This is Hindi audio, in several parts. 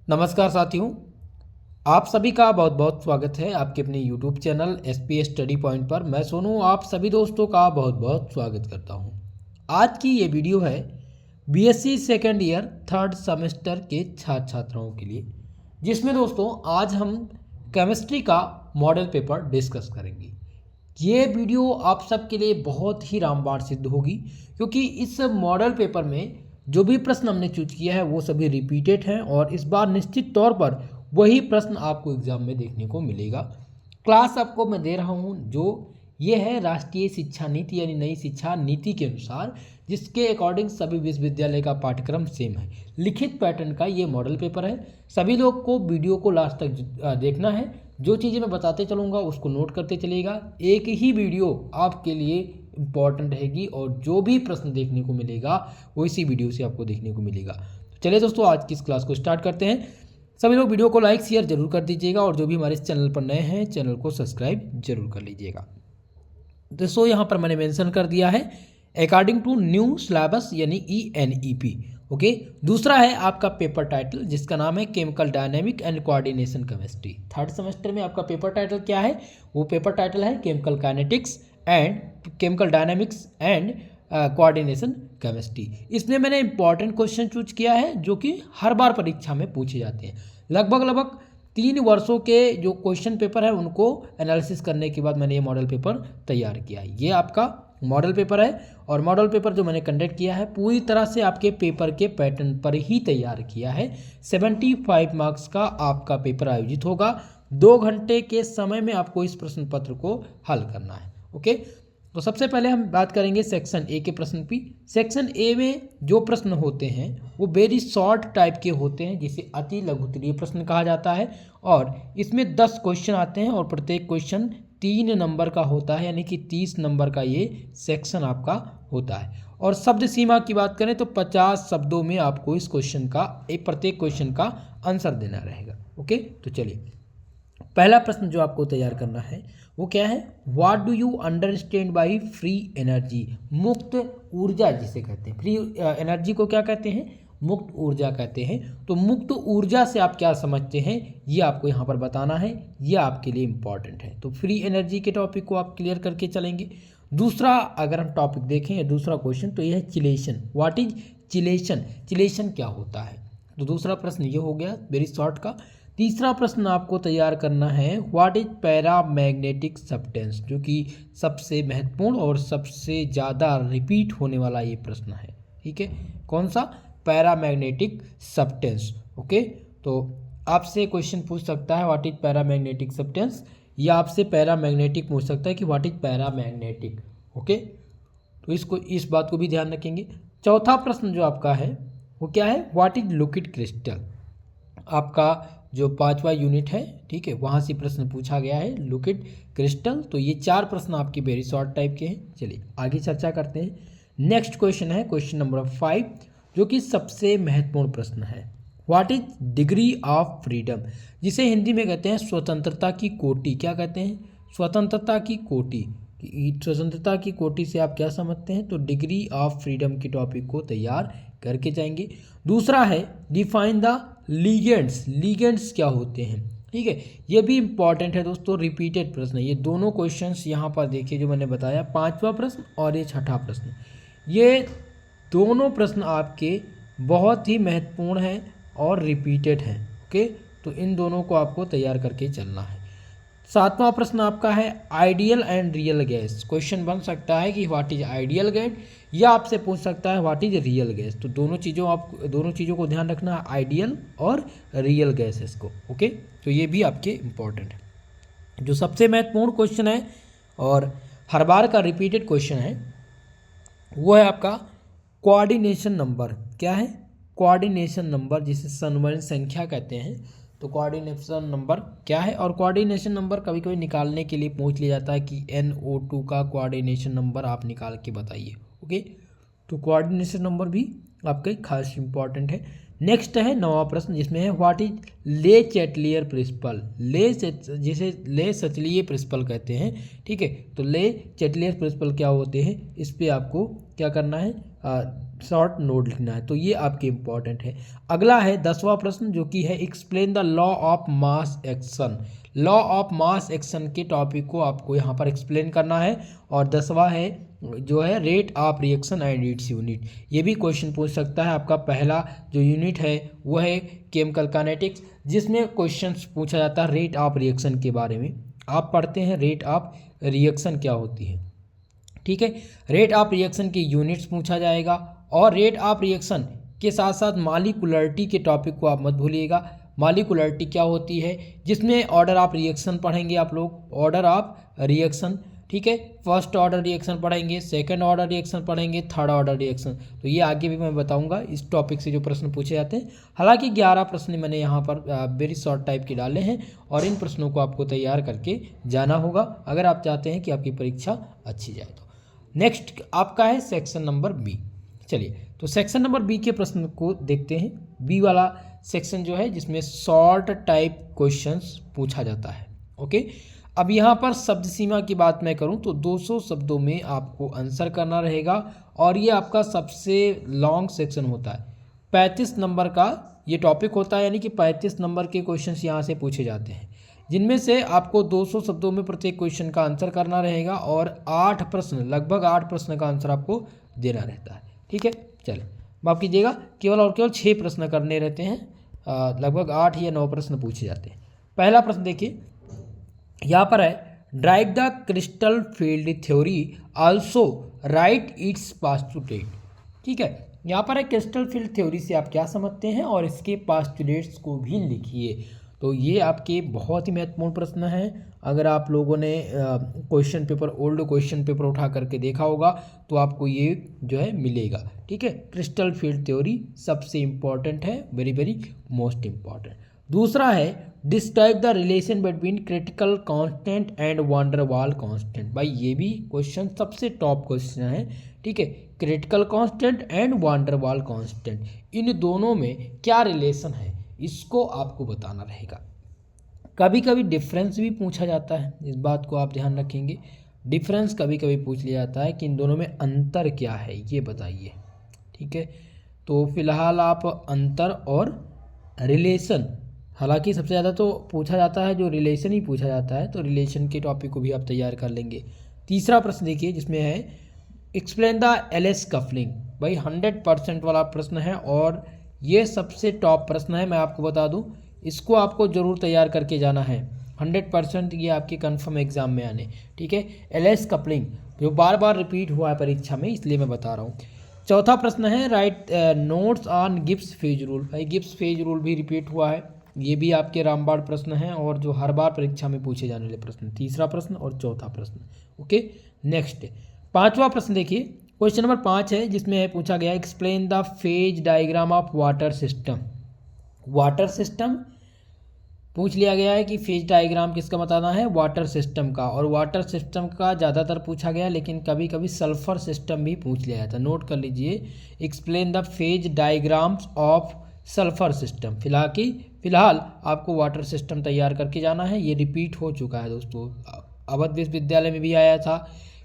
नमस्कार साथियों, आप सभी का बहुत बहुत स्वागत है आपके अपने YouTube channel SP study point पर। मैं सोनू आप सभी दोस्तों का बहुत बहुत स्वागत करता हूं। आज की ये वीडियो है BSc second year third semester के छात्र छात्राओं के लिए, जिसमें दोस्तों आज हम केमिस्ट्री का मॉडल पेपर डिस्कस करेंगे। ये वीडियो आप सबके लिए बहुत ही रामबाण सिद्ध होगी, क्योंकि इस मॉडल पेपर में जो भी प्रश्न हमने चूज किया है वो सभी रिपीटेड हैं और इस बार निश्चित तौर पर वही प्रश्न आपको एग्जाम में देखने को मिलेगा। क्लास आपको मैं दे रहा हूँ जो ये है राष्ट्रीय शिक्षा नीति यानी नई शिक्षा नीति के अनुसार, जिसके अकॉर्डिंग सभी विश्वविद्यालय का पाठ्यक्रम सेम है। लिखित पैटर्न का ये मॉडल पेपर है। सभी लोग को वीडियो को लास्ट तक देखना है। जो चीज़ें मैं बताते चलूँगा उसको नोट करते चलिएगा। एक ही वीडियो आपके लिए इम्पॉर्टेंट रहेगी और जो भी प्रश्न देखने को मिलेगा वो इसी वीडियो से आपको देखने को मिलेगा। तो चलिए दोस्तों, आज की इस क्लास को स्टार्ट करते हैं। सभी लोग वीडियो को लाइक शेयर जरूर कर दीजिएगा और जो भी हमारे इस चैनल पर नए हैं चैनल को सब्सक्राइब जरूर कर लीजिएगा। दोस्तों यहाँ पर मैंने मेंशन कर दिया है अकॉर्डिंग टू न्यू सिलेबस यानी ENEP। ओके, दूसरा है आपका पेपर टाइटल जिसका नाम है chemical dynamic and coordination chemistry. Third semester में आपका पेपर टाइटल क्या है? वो पेपर टाइटल है chemical kinetics and chemical dynamics and coordination chemistry. इसमें मैंने इंपॉर्टेंट क्वेश्चन चूज किया है जो कि हर बार परीक्षा में पूछे जाते हैं। लगभग 3 वर्षों के जो क्वेश्चन पेपर है उनको एनालिसिस करने के बाद मैंने ये मॉडल पेपर तैयार किया है। ये आपका मॉडल पेपर है और मॉडल पेपर जो मैंने कंडक्ट किया है पूरी तरह से आपके पेपर के पैटर्न पर ही तैयार किया है। 75 मार्क्स का आपका पेपर आयोजित होगा। 2 घंटे के समय में आपको इस प्रश्न पत्र को हल करना है। ओके, तो सबसे पहले हम बात करेंगे सेक्शन ए के प्रश्न की। सेक्शन ए में जो प्रश्न होते हैं वो वेरी शॉर्ट टाइप के होते हैं, जिसे अति लघुत्तरीय प्रश्न कहा जाता है। और इसमें 10 क्वेश्चन आते हैं और प्रत्येक क्वेश्चन 3 नंबर का होता है, यानी कि 30 नंबर का ये सेक्शन आपका होता है। और शब्द सीमा की बात करें तो 50 शब्दों में आपको इस क्वेश्चन का प्रत्येक क्वेश्चन का आंसर देना रहेगा। ओके, तो चलिए पहला प्रश्न जो आपको तैयार करना है वो क्या है? What do you understand by free energy? मुक्त ऊर्जा जिसे कहते हैं। फ्री एनर्जी को क्या कहते हैं? मुक्त ऊर्जा कहते हैं। तो मुक्त ऊर्जा से आप क्या समझते हैं ये आपको यहाँ पर बताना है। ये आपके लिए इम्पॉर्टेंट है। तो फ्री एनर्जी के टॉपिक को आप क्लियर करके चलेंगे। दूसरा अगर हम टॉपिक देखें दूसरा क्वेश्चन तो ये है chelation. What is chelation? Chelation क्या होता है? तो दूसरा प्रश्न ये हो गया वेरी शॉर्ट का। तीसरा प्रश्न आपको तैयार करना है व्हाट इज पैरामैग्नेटिक सब्सटेंस, जो कि सबसे महत्वपूर्ण और सबसे ज़्यादा रिपीट होने वाला ये प्रश्न है। ठीक है, कौन सा? Paramagnetic substance. ओके, तो आपसे क्वेश्चन पूछ सकता है व्हाट इज पैरामैग्नेटिक सब्सटेंस, या आपसे पैरामैग्नेटिक पूछ सकता है कि व्हाट इज पैरामैग्नेटिक। ओके, तो इस बात को भी ध्यान रखेंगे। चौथा प्रश्न जो आपका है वो क्या है? What is liquid crystal. आपका जो 5वां यूनिट है, ठीक है, वहाँ से प्रश्न पूछा गया है लिक्विड क्रिस्टल। तो ये 4 प्रश्न आपके वेरी शॉर्ट टाइप के हैं। चलिए आगे चर्चा करते हैं। नेक्स्ट क्वेश्चन है क्वेश्चन नंबर 5, जो कि सबसे महत्वपूर्ण प्रश्न है। What is degree of freedom, जिसे हिंदी में कहते हैं स्वतंत्रता की कोटि। क्या कहते हैं? स्वतंत्रता की कोटि। स्वतंत्रता की कोटि से आप क्या समझते हैं? तो डिग्री ऑफ फ्रीडम के टॉपिक को तैयार करके जाएंगे। दूसरा है डिफाइन द लीगेंड्स। लीगेंड्स क्या होते हैं? ठीक है, ये भी इंपॉर्टेंट है दोस्तों, रिपीटेड प्रश्न है। ये दोनों क्वेश्चंस यहाँ पर देखिए जो मैंने बताया, 5वां प्रश्न और ये 6ठा प्रश्न, ये दोनों प्रश्न आपके बहुत ही महत्वपूर्ण हैं और रिपीटेड हैं। ओके, तो इन दोनों को आपको तैयार करके चलना है। 7वां प्रश्न आपका है ideal and real gas. Question बन सकता है कि व्हाट इज आइडियल गैस, या आपसे पूछ सकता है व्हाट इज रियल गैस। तो दोनों चीज़ों को ध्यान रखना है, आइडियल और रियल गैसेस को। ओके, तो ये भी आपके इम्पोर्टेंट है। जो सबसे महत्वपूर्ण क्वेश्चन है और हर बार का रिपीटेड क्वेश्चन है वो है आपका कोऑर्डिनेशन नंबर। क्या है? कोऑर्डिनेशन नंबर, जिसे समन्वय संख्या कहते हैं। तो कोऑर्डिनेशन नंबर क्या है? और कोऑर्डिनेशन नंबर कभी कभी निकालने के लिए पूछ लिया जाता है कि NO2 का कोऑर्डिनेशन नंबर आप निकाल के बताइए। ओके, तो कोऑर्डिनेशन नंबर भी आपका खास इंपॉर्टेंट है। नेक्स्ट है 9वां प्रश्न, जिसमें है व्हाट इज ले चैटलियर प्रिंसिपल। जिसे ले सचलिए प्रिंसिपल कहते हैं। ठीक है, तो ले चैटलियर प्रिंसिपल क्या होते हैं, इस पे आपको क्या करना है? शॉर्ट नोट लिखना है। तो ये आपके इम्पॉर्टेंट है। अगला है 10वां प्रश्न, जो कि है explain the law of mass action. Law of mass action के टॉपिक को आपको यहाँ पर एक्सप्लेन करना है। और 10वां है जो है rate of reaction and its unit. ये भी क्वेश्चन पूछ सकता है। आपका पहला जो यूनिट है वो है केमिकल काइनेटिक्स, जिसमें क्वेश्चंस पूछा जाता है रेट ऑफ रिएक्शन के बारे में। आप पढ़ते हैं रेट ऑफ रिएक्शन क्या होती है, ठीक है। रेट ऑफ रिएक्शन की यूनिट्स पूछा जाएगा, और रेट ऑफ रिएक्शन के साथ साथ मॉलिक्यूलरिटी के टॉपिक को आप मत भूलिएगा। मॉलिक्यूलरिटी क्या होती है, जिसमें ऑर्डर ऑफ रिएक्शन पढ़ेंगे आप लोग, ऑर्डर ऑफ रिएक्शन, ठीक है। फर्स्ट ऑर्डर रिएक्शन पढ़ेंगे, सेकंड ऑर्डर रिएक्शन पढ़ेंगे, थर्ड ऑर्डर रिएक्शन। तो ये आगे भी मैं बताऊंगा इस टॉपिक से जो प्रश्न पूछे जाते हैं। हालांकि 11 प्रश्न मैंने यहाँ पर वेरी शॉर्ट टाइप के डाले हैं, और इन प्रश्नों को आपको तैयार करके जाना होगा अगर आप चाहते हैं कि आपकी परीक्षा अच्छी जाए। तो नेक्स्ट आपका है सेक्शन नंबर बी। चलिए, तो सेक्शन नंबर बी के प्रश्न को देखते हैं। बी वाला सेक्शन जो है जिसमें शॉर्ट टाइप क्वेश्चंस पूछा जाता है, ओके। अब यहाँ पर शब्द सीमा की बात मैं करूँ तो 200 शब्दों में आपको आंसर करना रहेगा, और ये आपका सबसे लॉन्ग सेक्शन होता है। 35 नंबर का ये टॉपिक होता है, यानी कि 35 नंबर के क्वेश्चंस यहाँ से पूछे जाते हैं, जिनमें से आपको 200 शब्दों में प्रत्येक क्वेश्चन का आंसर करना रहेगा, और 8 प्रश्न, लगभग 8 प्रश्न का आंसर आपको देना रहता है, ठीक है। चलिए, माफ़ कीजिएगा, केवल और केवल 6 प्रश्न करने रहते हैं, लगभग 8 या 9 प्रश्न पूछे जाते हैं। पहला प्रश्न देखिए, यहाँ पर है drive the crystal field theory, also right it's postulate, ठीक है। यहाँ पर है क्रिस्टल फील्ड थ्योरी से आप क्या समझते हैं, और इसके पास्टुलेट्स को भी लिखिए। तो ये आपके बहुत ही महत्वपूर्ण प्रश्न हैं। अगर आप लोगों ने question paper, old question paper उठा करके देखा होगा तो आपको ये जो है मिलेगा, ठीक है। क्रिस्टल फील्ड थ्योरी सबसे इम्पॉर्टेंट है, वेरी वेरी मोस्ट इम्पॉर्टेंट। दूसरा है describe the relation between critical constant and van der Waals constant. भाई ये भी क्वेश्चन सबसे टॉप क्वेश्चन है, ठीक है। Critical constant and van der Waals constant, इन दोनों में क्या रिलेशन है, इसको आपको बताना रहेगा। कभी कभी डिफरेंस भी पूछा जाता है, इस बात को आप ध्यान रखेंगे। डिफरेंस कभी कभी पूछ लिया जाता है कि इन दोनों में अंतर क्या है, ये बताइए, ठीक है। तो फिलहाल आप अंतर और रिलेशन, हालांकि सबसे ज़्यादा तो पूछा जाता है जो रिलेशन ही पूछा जाता है, तो रिलेशन के टॉपिक को भी आप तैयार कर लेंगे। तीसरा प्रश्न देखिए, जिसमें है एक्सप्लेन द एलएस कफलिंग। भाई 100% वाला प्रश्न है, और ये सबसे टॉप प्रश्न है। मैं आपको बता दूं, इसको आपको ज़रूर तैयार करके जाना है, 100% ये आपके कन्फर्म एग्जाम में आने, ठीक है। एलएस कपलिंग जो बार बार रिपीट हुआ है परीक्षा में, इसलिए मैं बता रहा हूँ। चौथा प्रश्न है right notes on Gibbs phase rule. भाई गिब्स फेज रूल भी रिपीट हुआ है, ये भी आपके रामबाण प्रश्न हैं, और जो हर बार परीक्षा में पूछे जाने वाले प्रश्न, तीसरा प्रश्न और चौथा प्रश्न, ओके। नेक्स्ट 5वां प्रश्न देखिए, क्वेश्चन नंबर 5 है, जिसमें है पूछा गया explain the phase diagram of water system. Water system पूछ लिया गया है कि फेज डायग्राम किसका बताना है, वाटर सिस्टम का। और वाटर सिस्टम का ज़्यादातर पूछा गया, लेकिन कभी कभी सल्फर सिस्टम भी पूछ लिया जाता है। नोट कर लीजिए, explain the phase diagrams of sulphur system. फिलहाल आपको वाटर सिस्टम तैयार करके जाना है। ये रिपीट हो चुका है दोस्तों, अवध विश्वविद्यालय में भी आया था,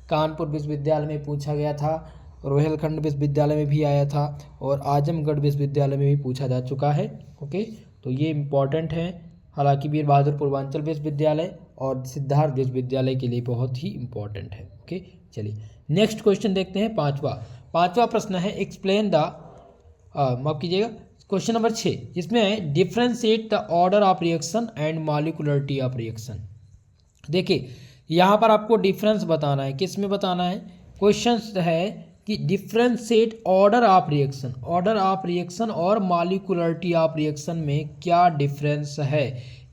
कानपुर विश्वविद्यालय में पूछा गया था, रोहिलखंड विश्वविद्यालय में भी आया था, और आजमगढ़ विश्वविद्यालय में भी पूछा जा चुका है, ओके। तो ये इम्पॉर्टेंट है, हालांकि वीर बहादुर पूर्वांचल विश्वविद्यालय और सिद्धार्थ विश्वविद्यालय के लिए बहुत ही इम्पॉर्टेंट है, ओके। चलिए नेक्स्ट क्वेश्चन देखते हैं, पाँचवा प्रश्न है एक्सप्लेन द, माफ कीजिएगा, क्वेश्चन नंबर 6, जिसमें है differentiate the order of reaction and molecularity of reaction. देखिए यहाँ पर आपको डिफरेंस बताना है, किस में बताना है, क्वेश्चन है कि डिफ्रेंशिएट ऑर्डर ऑफ रिएक्शन और मॉलिक्यूलरिटी ऑफ रिएक्शन में क्या डिफरेंस है,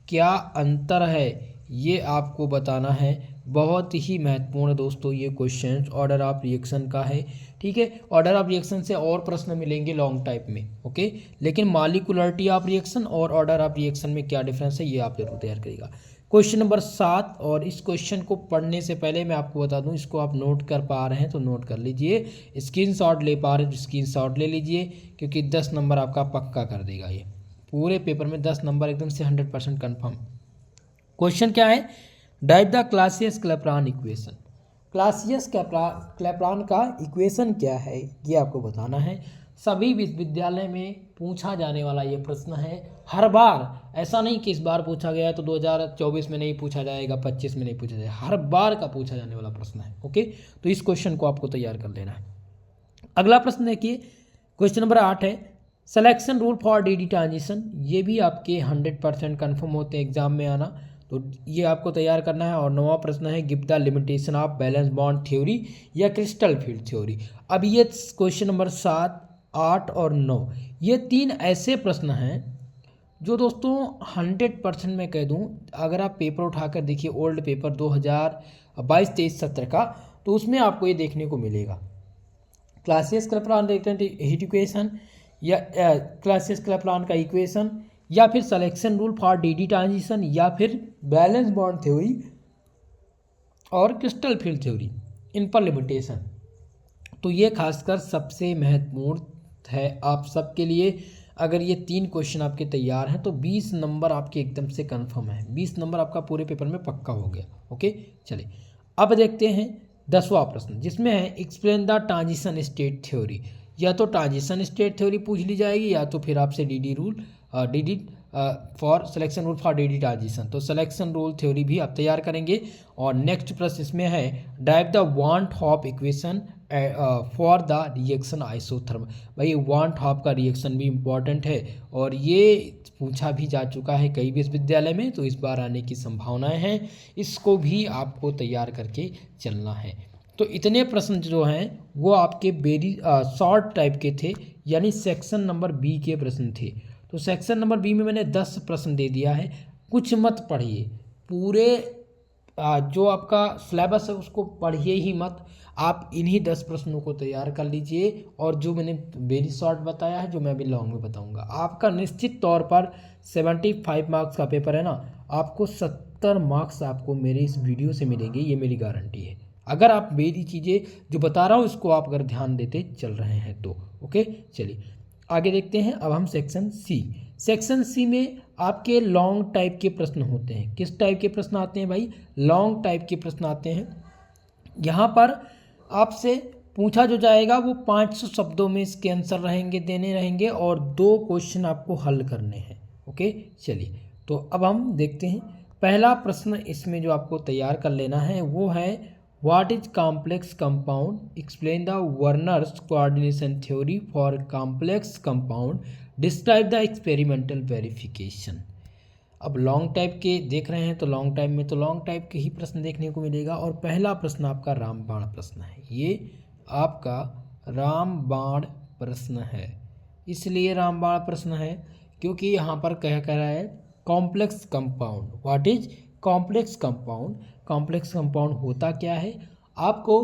क्या अंतर है, ये आपको बताना है। बहुत ही महत्वपूर्ण दोस्तों ये क्वेश्चन ऑर्डर ऑफ रिएक्शन का है, ठीक है। ऑर्डर ऑफ रिएक्शन से और प्रश्न मिलेंगे लॉन्ग टाइप में, ओके, लेकिन मॉलिक्यूलरिटी ऑफ रिएक्शन और ऑर्डर ऑफ रिएक्शन में क्या डिफरेंस है, ये आप जरूर तैयार करिएगा। क्वेश्चन नंबर 7, और इस क्वेश्चन को पढ़ने से पहले मैं आपको बता दूं, इसको आप नोट कर पा रहे हैं तो नोट कर लीजिए, स्क्रीनशॉट ले पा रहे हैं तो स्क्रीनशॉट ले लीजिए, क्योंकि 10 नंबर आपका पक्का कर देगा ये, पूरे पेपर में 10 नंबर एकदम से 100% कन्फर्म। क्वेश्चन क्या है, dive the Clausius Clapeyron equation. Clausius Clapeyron का इक्वेशन क्या है ये आपको बताना है। सभी विश्वविद्यालय में पूछा जाने वाला ये प्रश्न है हर बार, ऐसा नहीं कि इस बार पूछा गया तो 2024 में नहीं पूछा जाएगा, 25 में नहीं पूछा जाएगा, हर बार का पूछा जाने वाला प्रश्न है। ओके, तो इस क्वेश्चन को आपको तैयार कर लेना है। अगला प्रश्न देखिए, क्वेश्चन नंबर 8 है selection rule for D transition. ये भी आपके 100% कन्फर्म होते हैं एग्जाम में आना, तो ये आपको तैयार करना है। और 9वां प्रश्न है give the limitation of valence bond theory या क्रिस्टल फील्ड थ्योरी। अब ये क्वेश्चन नंबर 7, 8 और 9 ये 3 ऐसे प्रश्न हैं जो दोस्तों 100% मैं कह दूं, अगर आप पेपर उठाकर देखिए ओल्ड पेपर 2022-23 सत्र का, तो उसमें आपको ये देखने को मिलेगा। क्लासियस क्लैपेरॉन देखते हैं हीट इक्वेशन या क्लासियस क्लैपेरॉन का इक्वेशन, या फिर selection rule for D transition, या फिर बैलेंस बॉन्ड थ्योरी और क्रिस्टल फील्ड थ्योरी, इन पर लिमिटेशन। तो ये खासकर सबसे महत्वपूर्ण है आप सबके लिए। अगर ये 3 क्वेश्चन आपके तैयार हैं तो 20 नंबर आपके एकदम से कंफर्म है, 20 नंबर आपका पूरे पेपर में पक्का हो गया। ओके, चलिए अब देखते हैं 10वां प्रश्न, जिसमें है explain the transition state theory. या तो ट्रांजिशन स्टेट थ्योरी पूछ ली जाएगी या तो फिर आपसे D for selection rule for D transition, तो सिलेक्शन रूल थ्योरी भी आप तैयार करेंगे। और नेक्स्ट प्रश्न इसमें है drive the want hop equation for the reaction isotherm. भाई वांट हॉप का रिएक्शन भी इम्पॉर्टेंट है और ये पूछा भी जा चुका है कई विश्वविद्यालय में, तो इस बार आने की संभावनाएं हैं, इसको भी आपको तैयार करके चलना है। तो इतने प्रश्न जो हैं वो आपके वेरी शॉर्ट टाइप के थे, यानी सेक्शन नंबर बी के प्रश्न थे। तो सेक्शन नंबर बी में मैंने 10 प्रश्न दे दिया है, कुछ मत पढ़िए, पूरे जो आपका सिलेबस है उसको पढ़िए ही मत, आप इन्हीं 10 प्रश्नों को तैयार कर लीजिए। और जो मैंने वेरी शॉर्ट बताया है, जो मैं अभी लॉन्ग में बताऊंगा, आपका निश्चित तौर पर 75 मार्क्स का पेपर है ना, आपको 70 मार्क्स आपको मेरे इस वीडियो से मिलेंगे, ये मेरी गारंटी है। अगर आप मेरी चीज़ें जो बता रहा हूँ इसको आप अगर ध्यान देते चल रहे हैं तो। ओके, चलिए आगे देखते हैं। अब हम सेक्शन सी में आपके लॉन्ग टाइप के प्रश्न होते हैं। किस टाइप के प्रश्न आते हैं भाई? लॉन्ग टाइप के प्रश्न आते हैं। यहाँ पर आपसे पूछा जो जाएगा वो 500 शब्दों में इसके आंसर देने रहेंगे और 2 क्वेश्चन आपको हल करने हैं। ओके, चलिए तो अब हम देखते हैं। पहला प्रश्न इसमें जो आपको तैयार कर लेना है वो है what is complex compound, explain the Werner's coordination theory for complex compound, describe the experimental verification. अब लॉन्ग टाइप के देख रहे हैं तो लॉन्ग टाइप में तो लॉन्ग टाइप के ही प्रश्न देखने को मिलेगा। और पहला प्रश्न आपका रामबाण प्रश्न है, ये आपका रामबाण प्रश्न है। इसलिए रामबाण प्रश्न है क्योंकि यहाँ पर कह रहा है complex compound. What is complex compound? Complex compound होता क्या है आपको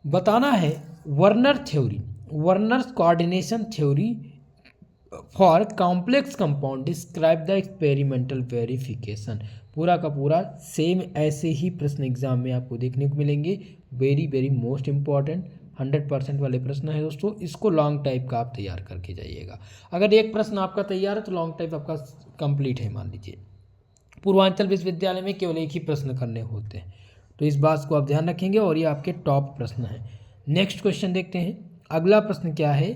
बताना है। Werner theory, Werner's coordination theory for complex compound, describe the experimental verification. पूरा का पूरा सेम ऐसे ही प्रश्न एग्जाम में आपको देखने को मिलेंगे। वेरी वेरी मोस्ट इंपॉर्टेंट 100% वाले प्रश्न है दोस्तों, इसको लॉन्ग टाइप का आप तैयार करके जाइएगा। अगर एक प्रश्न आपका तैयार है तो लॉन्ग टाइप आपका कंप्लीट है। मान लीजिए पूर्वांचल विश्वविद्यालय में केवल एक ही प्रश्न करने होते हैं, तो इस बात को आप ध्यान रखेंगे और ये आपके टॉप प्रश्न हैं। नेक्स्ट क्वेश्चन देखते हैं। अगला प्रश्न क्या है?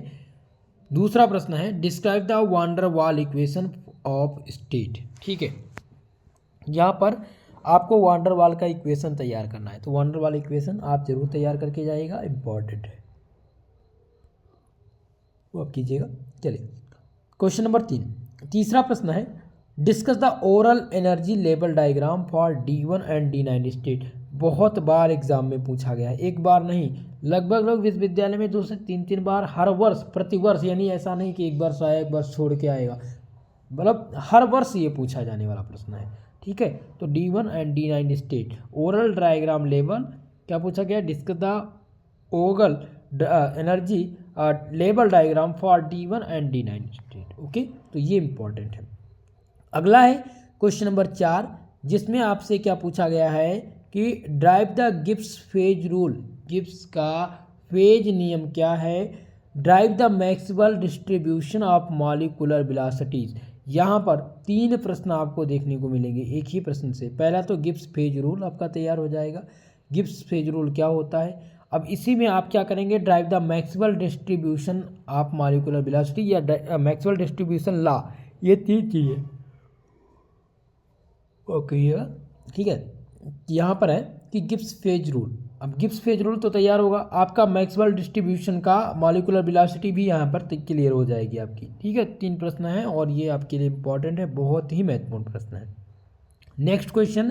दूसरा प्रश्न है डिस्क्राइब द वांडर वाल इक्वेशन ऑफ स्टेट। ठीक है, यहाँ पर आपको वांडर वाल का इक्वेशन तैयार करना है, तो वांडर वाल इक्वेशन आप जरूर तैयार करके जाइएगा, इंपॉर्टेंट है, वो आप कीजिएगा। चलिए क्वेश्चन नंबर 3, तीसरा प्रश्न है discuss the overall energy level diagram for D1 and D9 state. बहुत बार एग्जाम में पूछा गया है, एक बार नहीं, लगभग लोग विश्वविद्यालय में 2 से 3 बार हर वर्ष, प्रतिवर्ष, यानी ऐसा नहीं कि एक वर्ष आया एक वर्ष छोड़ के आएगा, मतलब हर वर्ष ये पूछा जाने वाला प्रश्न है। ठीक है, तो D1 and D9 state overall diagram level क्या पूछा गया? Discuss the overall energy level diagram for D1 and D9 state. Okay, तो ये इंपॉर्टेंट है। अगला है क्वेश्चन नंबर 4, जिसमें आपसे क्या पूछा गया है कि drive the Gibbs phase rule. Gibbs का फेज नियम क्या है? Drive the Maxwell distribution of molecular velocities. यहाँ पर 3 प्रश्न आपको देखने को मिलेंगे एक ही प्रश्न से। पहला तो गिब्स फेज रूल आपका तैयार हो जाएगा गिब्स फेज रूल क्या होता है। अब इसी में आप क्या करेंगे, drive the Maxwell distribution of molecular velocity या मैक्सवेल डिस्ट्रीब्यूशन लॉ, ये 3 चीज़ें ओके ठीक है। यहाँ पर है कि गिब्स फेज रूल। अब गिब्स फेज रूल तो तैयार होगा, आपका मैक्सवेल डिस्ट्रीब्यूशन का मॉलिक्यूलर वेलोसिटी भी यहाँ पर क्लियर हो जाएगी आपकी। ठीक है, 3 प्रश्न हैं और ये आपके लिए इंपॉर्टेंट है, बहुत ही महत्वपूर्ण प्रश्न है। नेक्स्ट क्वेश्चन,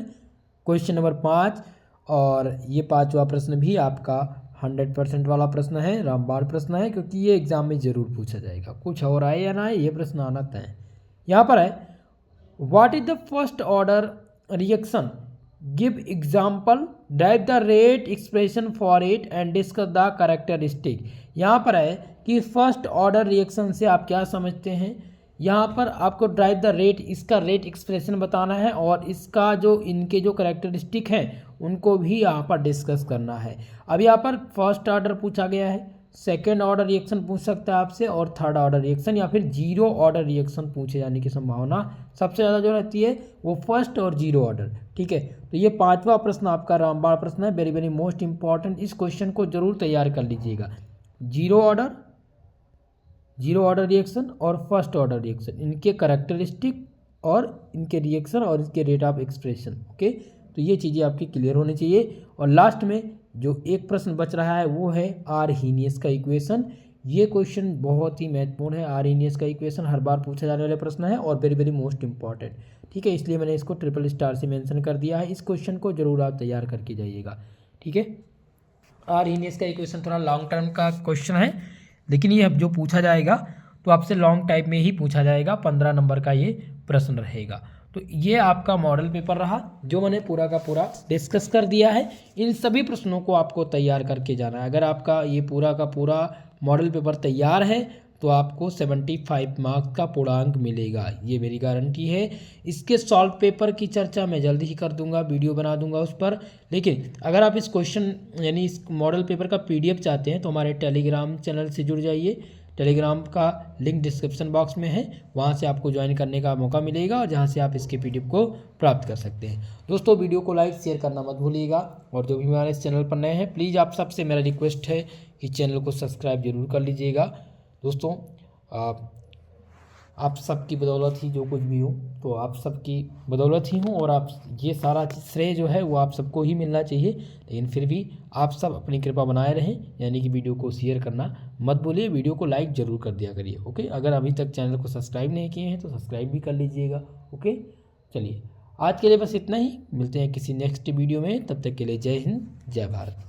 क्वेश्चन नंबर 5, और ये 5वां प्रश्न भी आपका 100% वाला प्रश्न है, रामबाण प्रश्न है, क्योंकि ये एग्जाम में जरूर पूछा जाएगा, कुछ और आए या ना आए ये प्रश्न आना तय है। यहाँ पर है, what is the first order reaction, give example, drive the rate expression for it and discuss the characteristic. यहाँ पर है कि फर्स्ट ऑर्डर रिएक्शन से आप क्या समझते हैं, यहाँ पर आपको ड्राइव द रेट, इसका रेट एक्सप्रेशन बताना है और इसका जो इनके जो कैरेक्टरिस्टिक हैं उनको भी यहाँ पर डिस्कस करना है। अब यहाँ पर फर्स्ट ऑर्डर पूछा गया है, सेकेंड ऑर्डर रिएक्शन पूछ सकता है आपसे, और थर्ड ऑर्डर रिएक्शन या फिर जीरो ऑर्डर रिएक्शन पूछे जाने की संभावना सबसे ज़्यादा जो रहती है वो फर्स्ट और जीरो ऑर्डर। ठीक है, तो ये 5वां प्रश्न आपका रामबाण प्रश्न है, वेरी वेरी मोस्ट इंपॉर्टेंट। इस क्वेश्चन को जरूर तैयार कर लीजिएगा। जीरो ऑर्डर रिएक्शन और फर्स्ट ऑर्डर रिएक्शन, इनके कैरेक्टरिस्टिक और इनके रिएक्शन और इसके रेट ऑफ एक्सप्रेशन। ओके, तो ये चीज़ें आपकी क्लियर होनी चाहिए। और लास्ट में जो एक प्रश्न बच रहा है वो है आर्हीनियस का इक्वेशन। ये क्वेश्चन बहुत ही महत्वपूर्ण है, आर्हीनियस का इक्वेशन हर बार पूछा जाने वाला प्रश्न है और वेरी वेरी मोस्ट इंपॉर्टेंट। ठीक है, इसलिए मैंने इसको ट्रिपल स्टार से मेंशन कर दिया है। इस क्वेश्चन को जरूर आप तैयार करके जाइएगा। ठीक है, आर्हीनियस का इक्वेशन थोड़ा लॉन्ग टर्म का क्वेश्चन है, लेकिन ये अब जो पूछा जाएगा तो आपसे लॉन्ग टाइप में ही पूछा जाएगा, 15 नंबर का ये प्रश्न रहेगा। तो ये आपका मॉडल पेपर रहा जो मैंने पूरा का पूरा डिस्कस कर दिया है। इन सभी प्रश्नों को आपको तैयार करके जाना है। अगर आपका ये पूरा का पूरा मॉडल पेपर तैयार है तो आपको 75 मार्क्स का पूर्णांक मिलेगा, ये मेरी गारंटी है। इसके सॉल्व पेपर की चर्चा मैं जल्दी ही कर दूंगा, वीडियो बना दूंगा उस पर। लेकिन अगर आप इस क्वेश्चन यानी इस मॉडल पेपर का PDF चाहते हैं तो हमारे टेलीग्राम चैनल से जुड़ जाइए। टेलीग्राम का लिंक डिस्क्रिप्शन बॉक्स में है, वहाँ से आपको ज्वाइन करने का मौका मिलेगा और जहाँ से आप इसके PDF को प्राप्त कर सकते हैं। दोस्तों, वीडियो को लाइक शेयर करना मत भूलिएगा और जो भी हमारे इस चैनल पर नए हैं प्लीज़ आप सबसे मेरा रिक्वेस्ट है कि चैनल को सब्सक्राइब जरूर कर लीजिएगा। दोस्तों, आप सबकी बदौलत ही जो कुछ भी हो तो आप सबकी बदौलत ही हूँ और आप ये सारा श्रेय जो है वो आप सबको ही मिलना चाहिए। लेकिन फिर भी आप सब अपनी कृपा बनाए रहें, यानी कि वीडियो को शेयर करना मत भूलिए, वीडियो को लाइक ज़रूर कर दिया करिए। ओके, अगर अभी तक चैनल को सब्सक्राइब नहीं किए हैं तो सब्सक्राइब भी कर लीजिएगा। ओके, चलिए आज के लिए बस इतना ही, मिलते हैं किसी नेक्स्ट वीडियो में, तब तक के लिए जय हिंद जय भारत।